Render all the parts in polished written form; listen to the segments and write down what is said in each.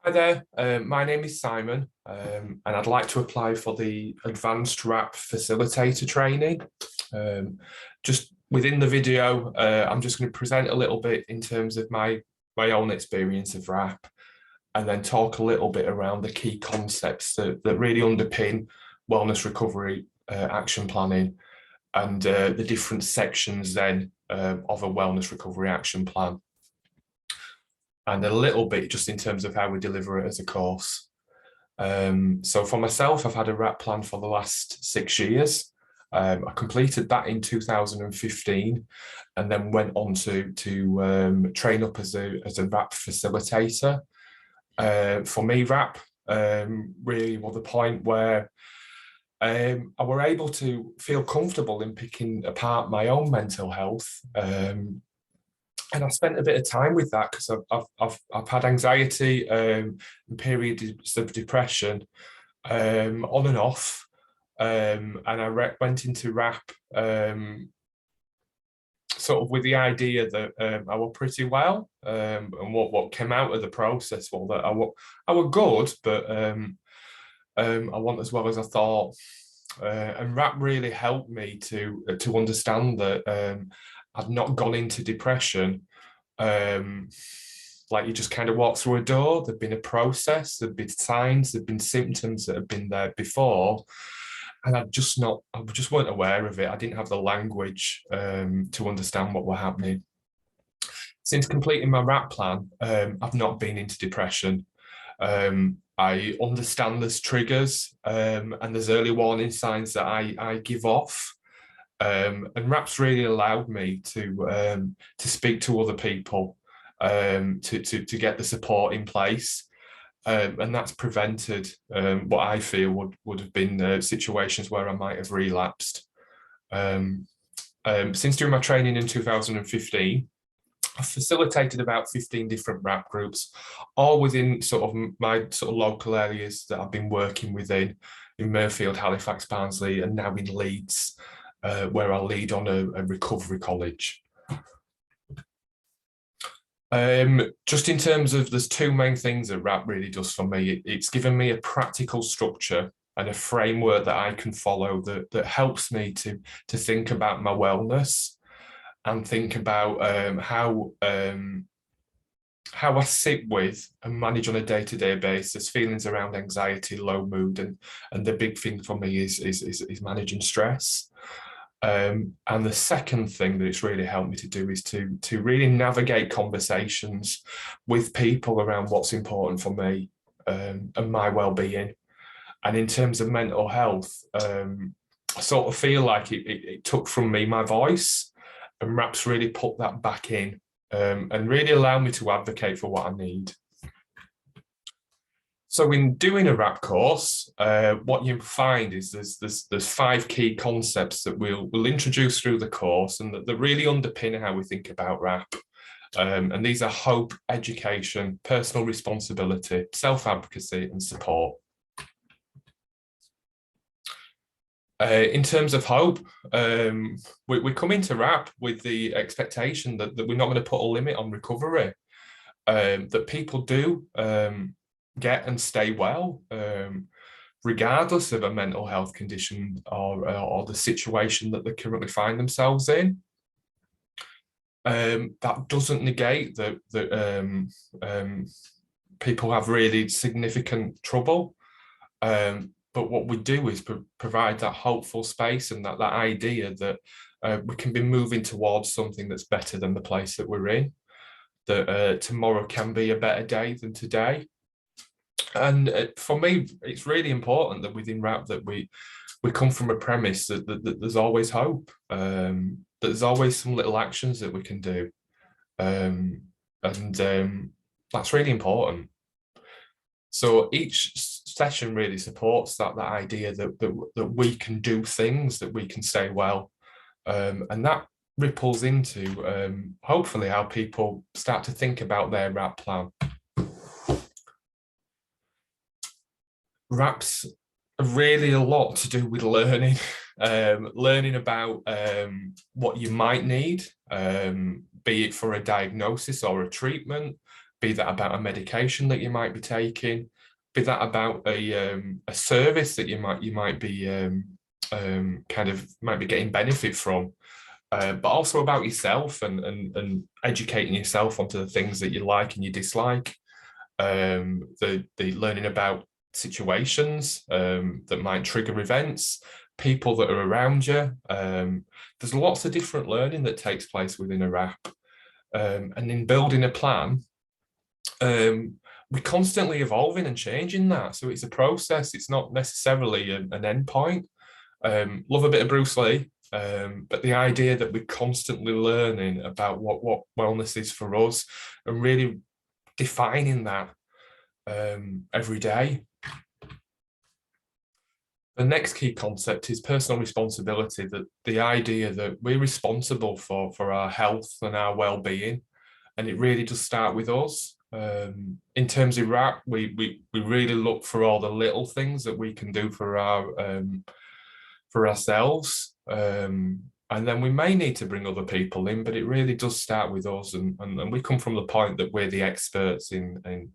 Hi there, my name is Simon, and I'd like to apply for the Advanced RAP Facilitator training. Just within the video, I'm just going to present a little bit in terms of my own experience of RAP, and then talk a little bit around the key concepts that really underpin wellness recovery action planning and the different sections then of a wellness recovery action plan, and a little bit just in terms of how we deliver it as a course. So for myself, I've had a RAP plan for the last 6 years. I completed that in 2015 and then went on to train up as a RAP facilitator. For me, RAP really was the point where I were able to feel comfortable in picking apart my own mental health. And I spent a bit of time with that because I've had anxiety and periods of depression on and off, and I went into RAP sort of with the idea that I were pretty well, and what came out of the process was that I were good, but I wasn't as well as I thought, and RAP really helped me to understand that. I'd not gone into depression like you just kind of walk through a door. There'd been a process, there'd been signs, there'd been symptoms that had been there before, and I just weren't aware of it. I didn't have the language to understand what were happening. Since completing my RAP plan, I've not been into depression. I understand there's triggers and there's early warning signs that I give off. And RAP's really allowed me to speak to other people, to get the support in place, and that's prevented what I feel would have been situations where I might have relapsed. Since doing my training in 2015, I've facilitated about 15 different RAP groups, all within sort of my sort of local areas that I've been working within, in Mirfield, Halifax, Barnsley, and now in Leeds, where I lead on a recovery college. Just in terms of, there's two main things that RAP really does for me. It's given me a practical structure and a framework that I can follow that helps me to think about my wellness and think about how I sit with and manage on a day-to-day basis feelings around anxiety, low mood, and the big thing for me is managing stress. And the second thing that it's really helped me to do is to really navigate conversations with people around what's important for me and my well-being. And in terms of mental health, I sort of feel like it took from me my voice, and RAP's really put that back in and really allowed me to advocate for what I need. So in doing a RAP course, what you find is there's 5 key concepts that we'll introduce through the course, and that really underpin how we think about RAP. And these are hope, education, personal responsibility, self-advocacy, and support. In terms of hope, we come into RAP with the expectation that we're not going to put a limit on recovery, that people do get and stay well, regardless of a mental health condition or the situation that they currently find themselves in. That doesn't negate that people have really significant trouble, but what we do is provide that hopeful space and that idea that we can be moving towards something that's better than the place that we're in, that tomorrow can be a better day than today. And for me, it's really important that within RAP that we come from a premise that there's always hope, that there's always some little actions that we can do, and that's really important. So each session really supports that idea that we can do things, that we can stay well, and that ripples into hopefully how people start to think about their RAP plan. RAP's really a lot to do with learning, learning about what you might need, be it for a diagnosis or a treatment, be that about a medication that you might be taking, be that about a service that you might be might be getting benefit from, but also about yourself and educating yourself onto the things that you like and you dislike, the learning about situations that might trigger events, people that are around you. There's lots of different learning that takes place within a RAP. And in building a plan, we're constantly evolving and changing that. So it's a process. It's not necessarily an end point. Love a bit of Bruce Lee, but the idea that we're constantly learning about what wellness is for us and really defining that every day. The next key concept is personal responsibility, that the idea that we're responsible for our health and our well-being, and it really does start with us. In terms of RAP, we really look for all the little things that we can do for ourselves, and then we may need to bring other people in, but it really does start with us, and we come from the point that we're the experts in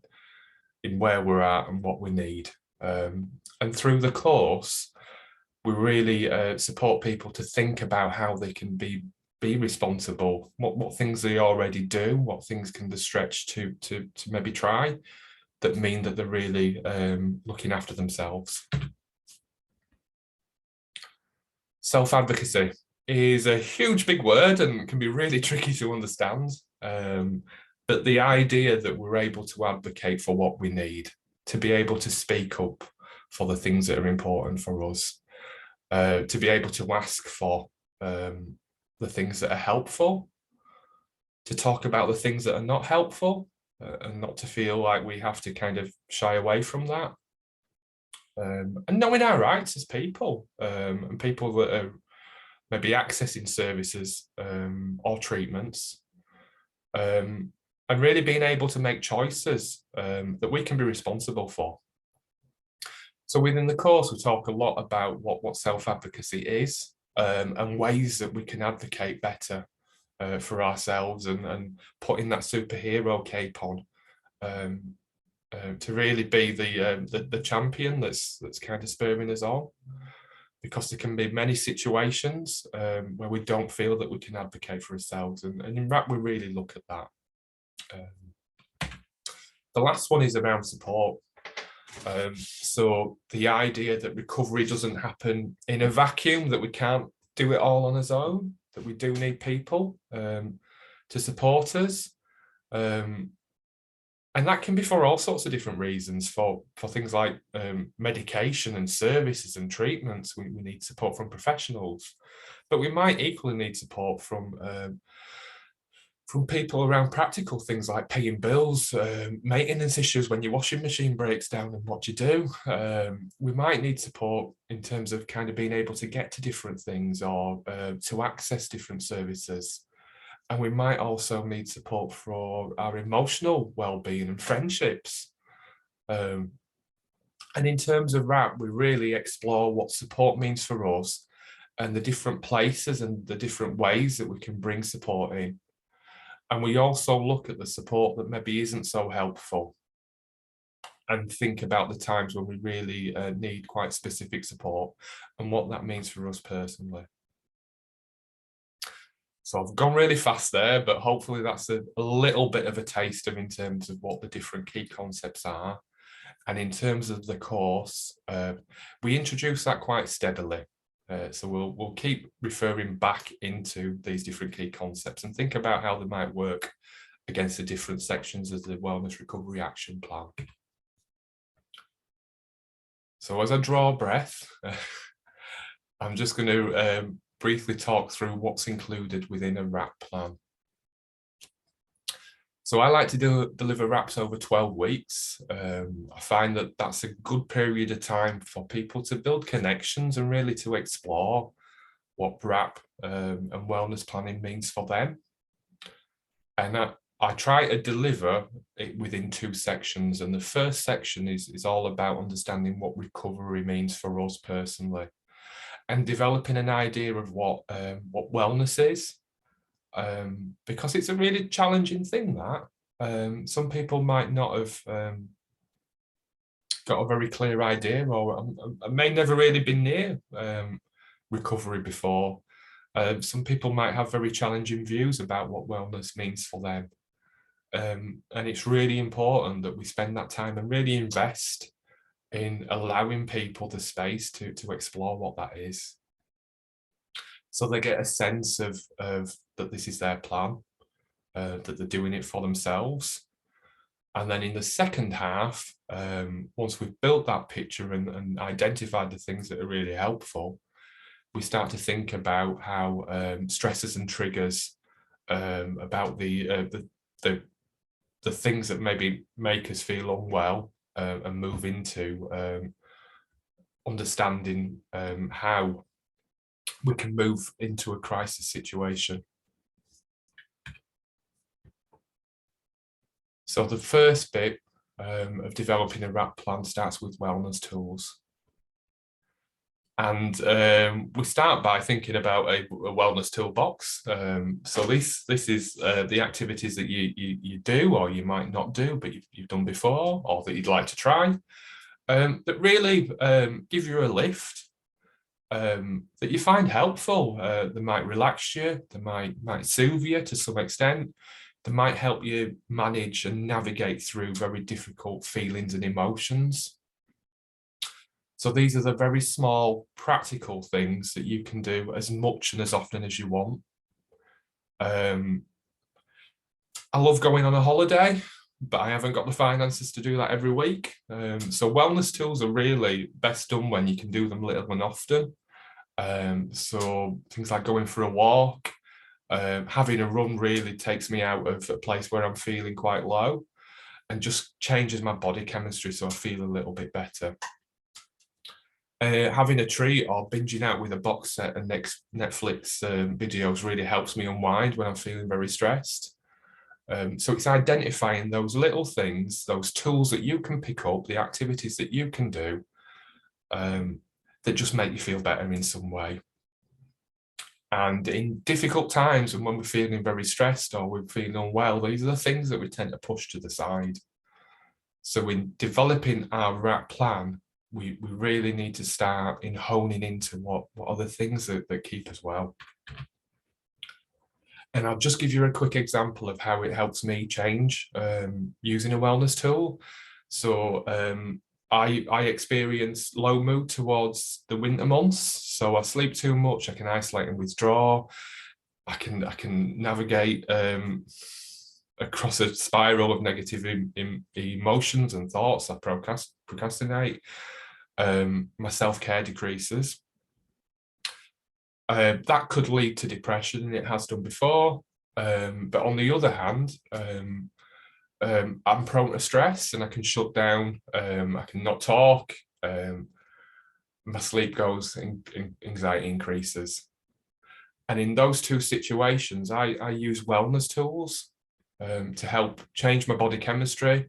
where we're at and what we need. And through the course, we really support people to think about how they can be responsible, what things they already do, what things can they stretch to maybe try that mean that they're really looking after themselves. Self-advocacy is a huge big word and can be really tricky to understand. But the idea that we're able to advocate for what we need, to be able to speak up for the things that are important for us, to be able to ask for the things that are helpful, to talk about the things that are not helpful, and not to feel like we have to kind of shy away from that. And knowing our rights as people, and people that are maybe accessing services or treatments, and really being able to make choices that we can be responsible for. So within the course, we talk a lot about what self-advocacy is, and ways that we can advocate better for ourselves, and putting that superhero cape on to really be the champion that's kind of spurring us on. Because there can be many situations where we don't feel that we can advocate for ourselves, and in RAP we really look at that. The last one is around support. So the idea that recovery doesn't happen in a vacuum, that we can't do it all on our own, that we do need people to support us. And that can be for all sorts of different reasons, for things like medication and services and treatments. We need support from professionals, but we might equally need support from people around practical things like paying bills, maintenance issues when your washing machine breaks down and what you do. We might need support in terms of kind of being able to get to different things, or to access different services. And we might also need support for our emotional well-being and friendships. And in terms of RAP, we really explore what support means for us and the different places and the different ways that we can bring support in. And we also look at the support that maybe isn't so helpful, and think about the times when we really need quite specific support and what that means for us personally. So I've gone really fast there, but hopefully that's a little bit of a taster in terms of what the different key concepts are. And in terms of the course, we introduce that quite steadily. So we'll keep referring back into these different key concepts and think about how they might work against the different sections of the Wellness Recovery Action Plan. So as I draw a breath, I'm just going to briefly talk through what's included within a RAP plan. So I like to deliver RAPs over 12 weeks. I find that that's a good period of time for people to build connections and really to explore what RAP and wellness planning means for them. And I try to deliver it within 2 sections. And the first section is all about understanding what recovery means for us personally, and developing an idea of what wellness is. Because it's a really challenging thing, that. Some people might not have got a very clear idea, or may never really been near recovery before. Some people might have very challenging views about what wellness means for them. And it's really important that we spend that time and really invest in allowing people the space to explore what that is. So they get a sense of that this is their plan, that they're doing it for themselves. And then in the second half, once we've built that picture and identified the things that are really helpful, we start to think about how stresses and triggers, about the things that maybe make us feel unwell, and move into understanding how we can move into a crisis situation. So the first bit of developing a RAP plan starts with wellness tools. And we start by thinking about a wellness toolbox. So this is the activities that you do, or you might not do, but you've done before, or that you'd like to try, that really give you a lift, that you find helpful. They might relax you, they might soothe you to some extent, they might help you manage and navigate through very difficult feelings and emotions. So these are the very small, practical things that you can do as much and as often as you want. I love going on a holiday, but I haven't got the finances to do that every week. So wellness tools are really best done when you can do them little and often. So things like going for a walk, having a run really takes me out of a place where I'm feeling quite low and just changes my body chemistry so I feel a little bit better. Having a treat or binging out with a box set and Netflix videos really helps me unwind when I'm feeling very stressed. So it's identifying those little things, those tools that you can pick up, the activities that you can do, that just make you feel better in some way. And in difficult times, and when we're feeling very stressed or we're feeling unwell, these are the things that we tend to push to the side. So in developing our RAP plan, we really need to start in honing into what are the things that keep us well. And I'll just give you a quick example of how it helps me change using a wellness tool. So I experience low mood towards the winter months. So I sleep too much, I can isolate and withdraw. I can navigate across a spiral of negative emotions and thoughts. I procrastinate. My self-care decreases. That could lead to depression, and it has done before. But on the other hand, I'm prone to stress, and I can shut down. I can not talk. My sleep goes, and anxiety increases. And in those two situations, I use wellness tools to help change my body chemistry,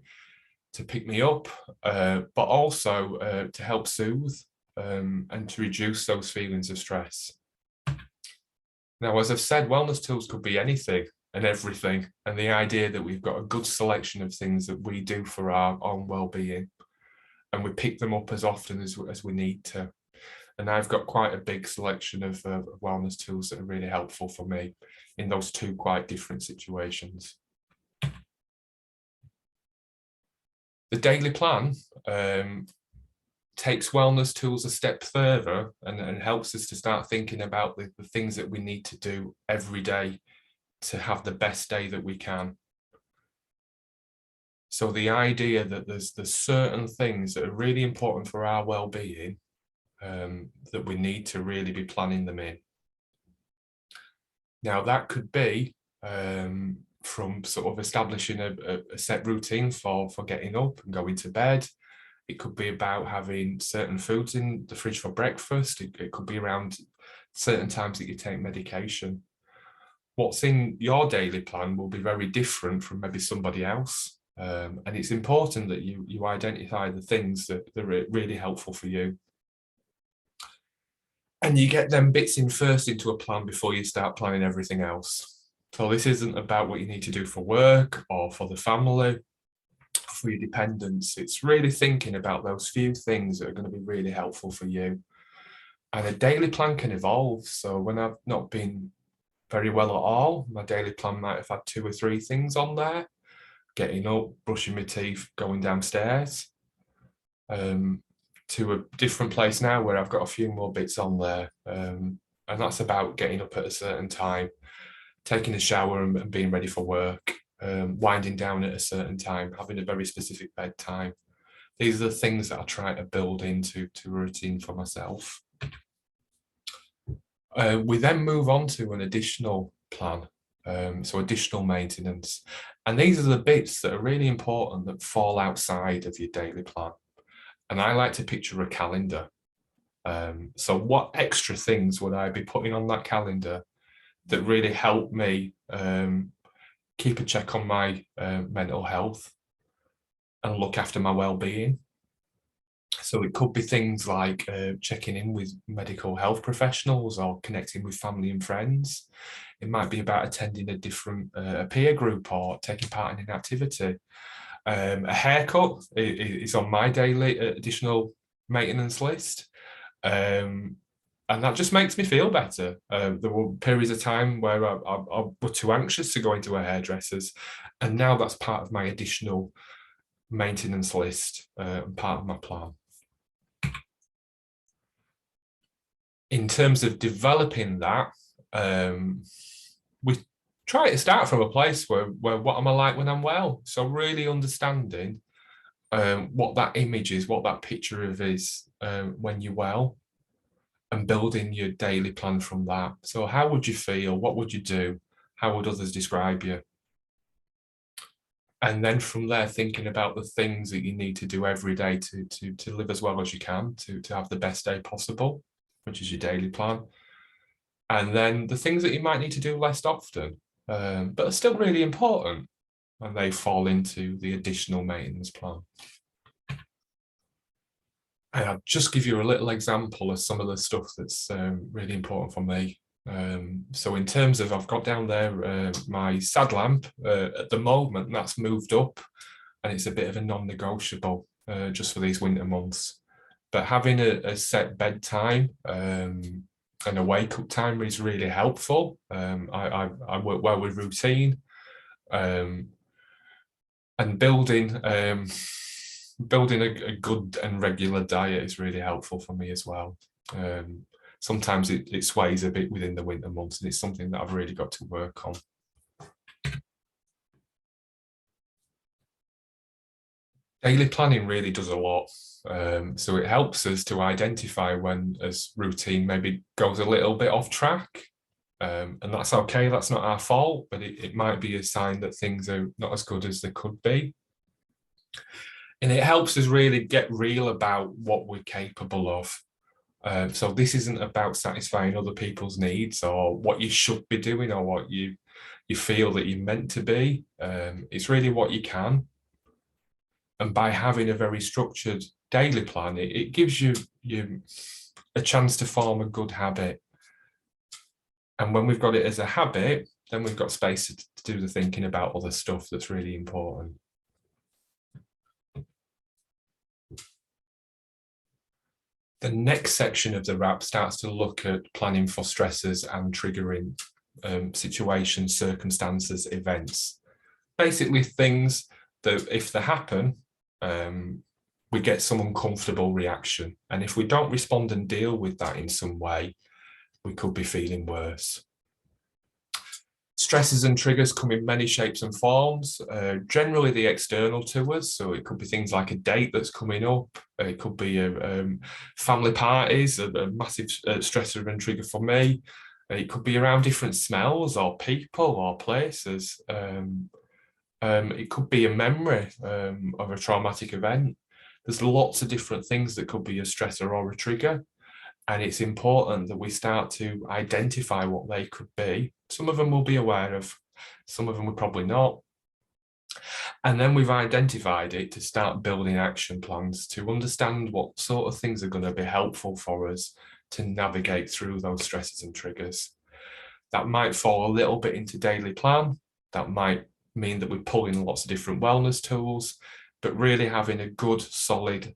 to pick me up, but also to help soothe and to reduce those feelings of stress. Now, as I've said, wellness tools could be anything and everything, and the idea that we've got a good selection of things that we do for our own well-being, and we pick them up as often as we need to. And I've got quite a big selection of wellness tools that are really helpful for me in those two quite different situations. The daily plan takes wellness tools a step further and helps us to start thinking about the things that we need to do every day to have the best day that we can. So the idea that there's certain things that are really important for our well-being, that we need to really be planning them in. Now that could be from sort of establishing a set routine for getting up and going to bed. It could be about having certain foods in the fridge for breakfast. It could be around certain times that you take medication. What's in your daily plan will be very different from maybe somebody else. And it's important that you identify the things that are really helpful for you. And you get them bits in first into a plan before you start planning everything else. So this isn't about what you need to do for work or for the family, for your dependents. It's really thinking about those few things that are going to be really helpful for you. And a daily plan can evolve. So when I've not been very well at all, my daily plan might have had 2 or 3 things on there: getting up, brushing my teeth, going downstairs, to a different place now where I've got a few more bits on there. And that's about getting up at a certain time, taking a shower and being ready for work, winding down at a certain time, having a very specific bedtime. These are the things that I try to build into a routine for myself. We then move on to an additional plan, so additional maintenance. And these are the bits that are really important that fall outside of your daily plan. And I like to picture a calendar. So what extra things would I be putting on that calendar that really help me keep a check on my mental health and look after my well-being? So it could be things like checking in with medical health professionals or connecting with family and friends. It might be about attending a different peer group or taking part in an activity. A haircut is on my daily additional maintenance list. And that just makes me feel better. There were periods of time where I was too anxious to go into a hairdresser's, and now that's part of my additional maintenance list, part of my plan. In terms of developing that, we try to start from a place where what am I like when I'm well? So really understanding what that image is, what that picture of is when you're well, and building your daily plan from that. So how would you feel? What would you do? How would others describe you? And then from there, thinking about the things that you need to do every day to live as well as you can, to have the best day possible, which is your daily plan. And then the things that you might need to do less often, but are still really important, and they fall into the additional maintenance plan. And I'll just give you a little example of some of the stuff that's really important for me. So in terms of, I've got down there my sad lamp. At the moment, that's moved up, and it's a bit of a non-negotiable just for these winter months. But having a set bedtime and a wake-up time is really helpful. I work well with routine, and building a good and regular diet is really helpful for me as well. Sometimes it sways a bit within the winter months, and it's something that I've really got to work on. Daily planning really does a lot. So it helps us to identify when as routine maybe goes a little bit off track. And that's okay, that's not our fault, but it might be a sign that things are not as good as they could be. And it helps us really get real about what we're capable of. So this isn't about satisfying other people's needs or what you should be doing or what you feel that you're meant to be. It's really what you can. And by having a very structured daily plan, it gives you a chance to form a good habit. And when we've got it as a habit, then we've got space to do the thinking about other stuff that's really important. The next section of the wrap starts to look at planning for stressors and triggering situations, circumstances, events. Basically things that if they happen, we get some uncomfortable reaction. And if we don't respond and deal with that in some way, we could be feeling worse. Stresses and triggers come in many shapes and forms, generally the external to us. So it could be things like a date that's coming up. It could be family parties, a massive stressor and trigger for me. It could be around different smells or people or places. It could be a memory of a traumatic event. There's lots of different things that could be a stressor or a trigger. And it's important that we start to identify what they could be. Some of them we'll be aware of, some of them we're probably not. And then we've identified it to start building action plans to understand what sort of things are going to be helpful for us to navigate through those stresses and triggers. That might fall a little bit into daily plan. That might mean that we pull in lots of different wellness tools, but really having a good, solid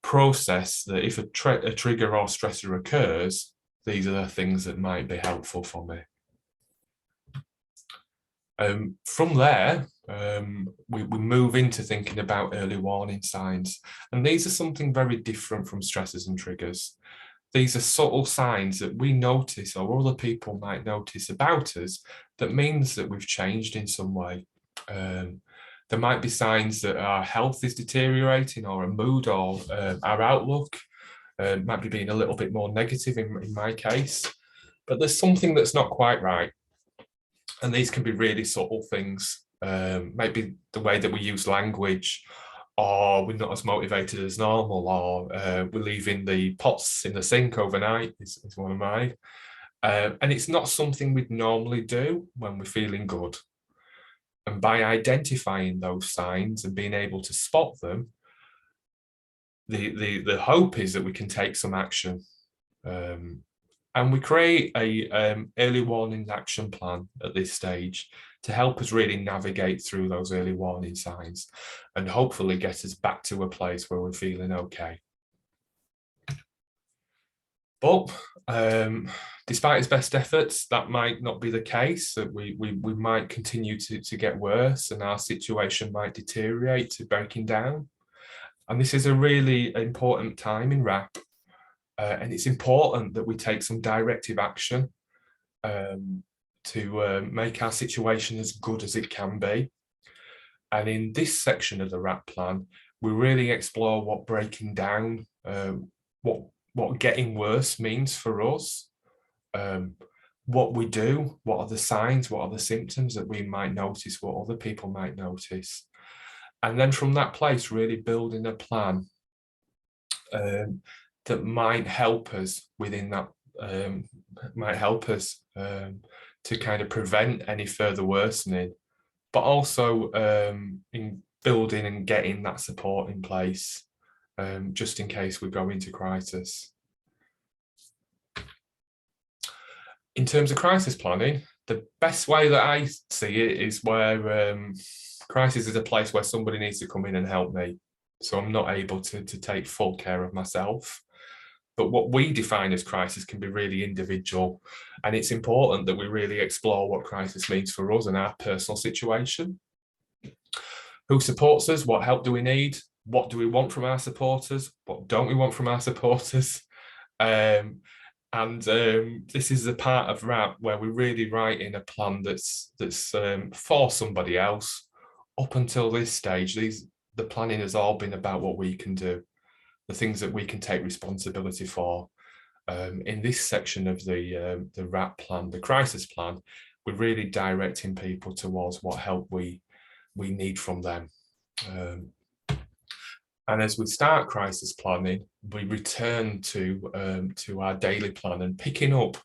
process that if a trigger or stressor occurs, these are the things that might be helpful for me. From there, we move into thinking about early warning signs. And these are something very different from stressors and triggers. These are subtle signs that we notice or other people might notice about us that means that we've changed in some way. There might be signs that our health is deteriorating, or a mood, or our outlook might be being a little bit more negative in my case. But there's something that's not quite right. And these can be really subtle things, maybe the way that we use language, or we're not as motivated as normal, or we're leaving the pots in the sink overnight is one of mine. And it's not something we'd normally do when we're feeling good. And by identifying those signs and being able to spot them, the hope is that we can take some action. And we create a early warning action plan at this stage to help us really navigate through those early warning signs and hopefully get us back to a place where we're feeling okay. But despite his best efforts, that might not be the case. That we might continue to get worse, and our situation might deteriorate to breaking down. And this is a really important time in RAP. And it's important that we take some directive action to make our situation as good as it can be. And in this section of the RAP plan, we really explore what breaking down, what getting worse means for us, what we do, what are the signs, what are the symptoms that we might notice, what other people might notice. And then from that place, really building a plan that might help us within that, might help us to kind of prevent any further worsening, but also in building and getting that support in place, just in case we go into crisis. In terms of crisis planning, the best way that I see it is where crisis is a place where somebody needs to come in and help me. So I'm not able to take full care of myself. But what we define as crisis can be really individual. And it's important that we really explore what crisis means for us and our personal situation. Who supports us? What help do we need? What do we want from our supporters? What don't we want from our supporters? This is the part of RAP where we really write in a plan that's for somebody else. Up until this stage, the planning has all been about what we can do, the things that we can take responsibility for. In this section of the RAP plan, the crisis plan, we're really directing people towards what help we need from them. And as we start crisis planning, we return to our daily plan and picking up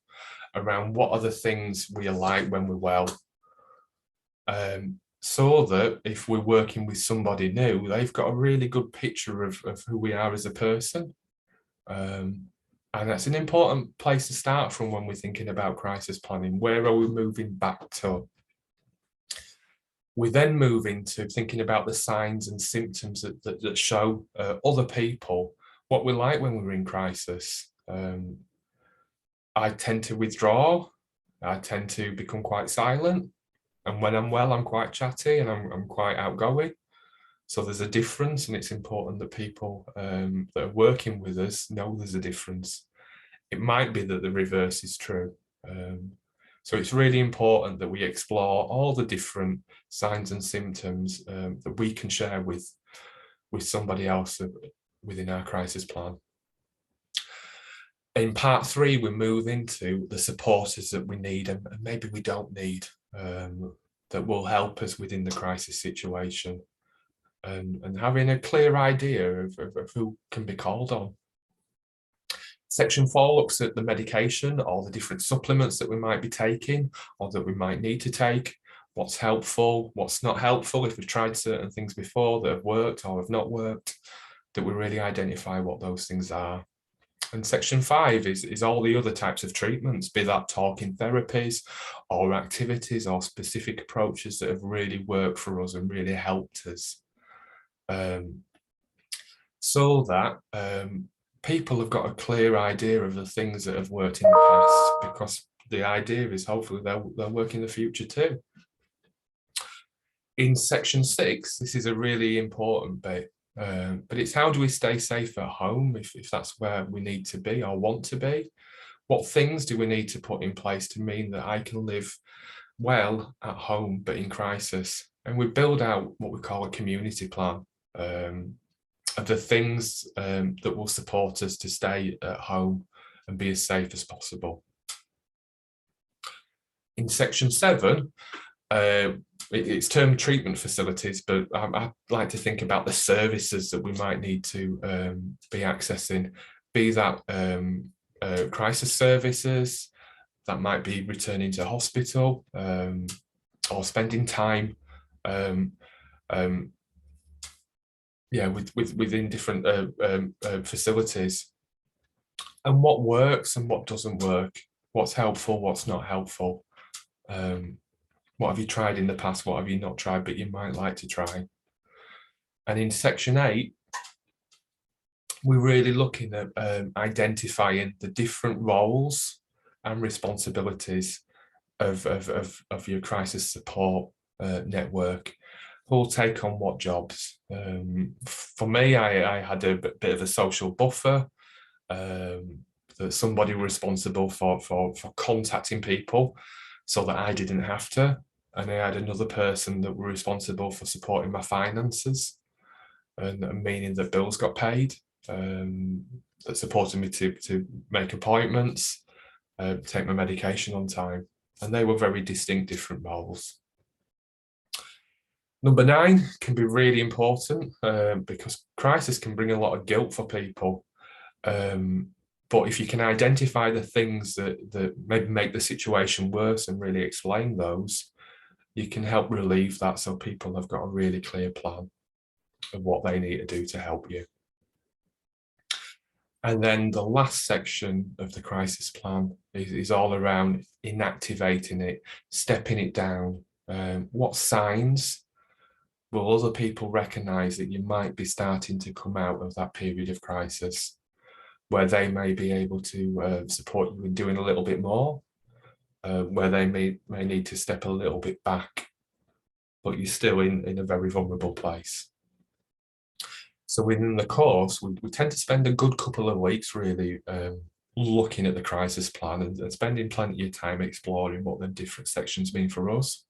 around what are the things we are like when we're well. So that if we're working with somebody new, they've got a really good picture of who we are as a person. And that's an important place to start from when we're thinking about crisis planning. Where are we moving back to? We then move into thinking about the signs and symptoms that show other people what we're like when we're in crisis. I tend to withdraw. I tend to become quite silent. And when I'm well, I'm quite chatty and I'm quite outgoing. So there's a difference, and it's important that people that are working with us know there's a difference. It might be that the reverse is true. So it's really important that we explore all the different signs and symptoms that we can share with somebody else within our crisis plan. In part 3, we move into the supporters that we need and maybe we don't need, that will help us within the crisis situation, and having a clear idea of who can be called on. Section 4 looks at the medication or the different supplements that we might be taking or that we might need to take, what's helpful, what's not helpful, if we've tried certain things before that have worked or have not worked, that we really identify what those things are. And section 5 is all the other types of treatments, be that talking therapies or activities or specific approaches that have really worked for us and really helped us. So that people have got a clear idea of the things that have worked in the past, because the idea is hopefully they'll work in the future too. In section 6, this is a really important bit, but it's how do we stay safe at home if that's where we need to be or want to be? What things do we need to put in place to mean that I can live well at home but in crisis? And we build out what we call a community plan of the things that will support us to stay at home and be as safe as possible. In section 7, it's termed treatment facilities, but I like to think about the services that we might need to be accessing, be that crisis services, that might be returning to hospital, or spending time within different facilities, and what works and what doesn't work, what's helpful, what's not helpful. What have you tried in the past? What have you not tried, but you might like to try? And in section 8, we're really looking at identifying the different roles and responsibilities of your crisis support network. Who'll take on what jobs? For me, I had a bit of a social buffer. That somebody responsible for contacting people so that I didn't have to. And I had another person that were responsible for supporting my finances and meaning that bills got paid, that supported me to make appointments, take my medication on time. And they were very distinct, different roles. Number 9 can be really important because crisis can bring a lot of guilt for people. But if you can identify the things that maybe make the situation worse and really explain those, you can help relieve that, so people have got a really clear plan of what they need to do to help you. And then the last section of the crisis plan is all around inactivating it, stepping it down. What signs will other people recognise that you might be starting to come out of that period of crisis, where they may be able to support you in doing a little bit more, where they may need to step a little bit back, but you're still in a very vulnerable place. So within the course, we tend to spend a good couple of weeks really looking at the crisis plan and spending plenty of time exploring what the different sections mean for us.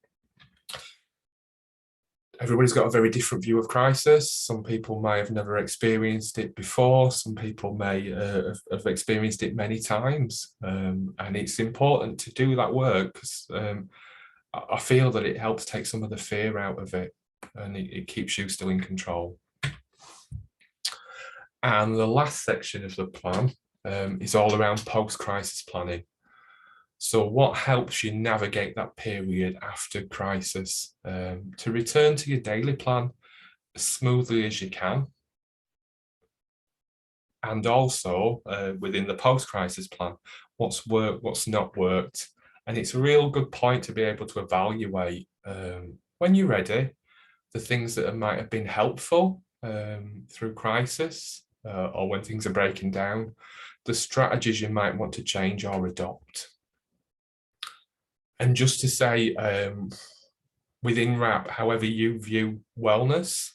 Everybody's got a very different view of crisis. Some people may have never experienced it before. Some people may have experienced it many times. And it's important to do that work because I feel that it helps take some of the fear out of it, and it keeps you still in control. And the last section of the plan is all around post-crisis planning. So what helps you navigate that period after crisis to return to your daily plan as smoothly as you can? And also within the post-crisis plan, what's worked, what's not worked. And it's a real good point to be able to evaluate when you're ready, the things that might have been helpful through crisis or when things are breaking down, the strategies you might want to change or adopt. And just to say, within WRAP, however you view wellness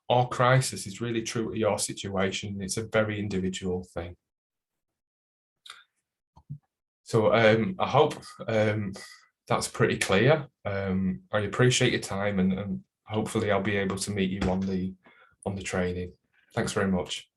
or crisis is really true to your situation. It's a very individual thing. So I hope that's pretty clear. I appreciate your time, and hopefully I'll be able to meet you on the training. Thanks very much.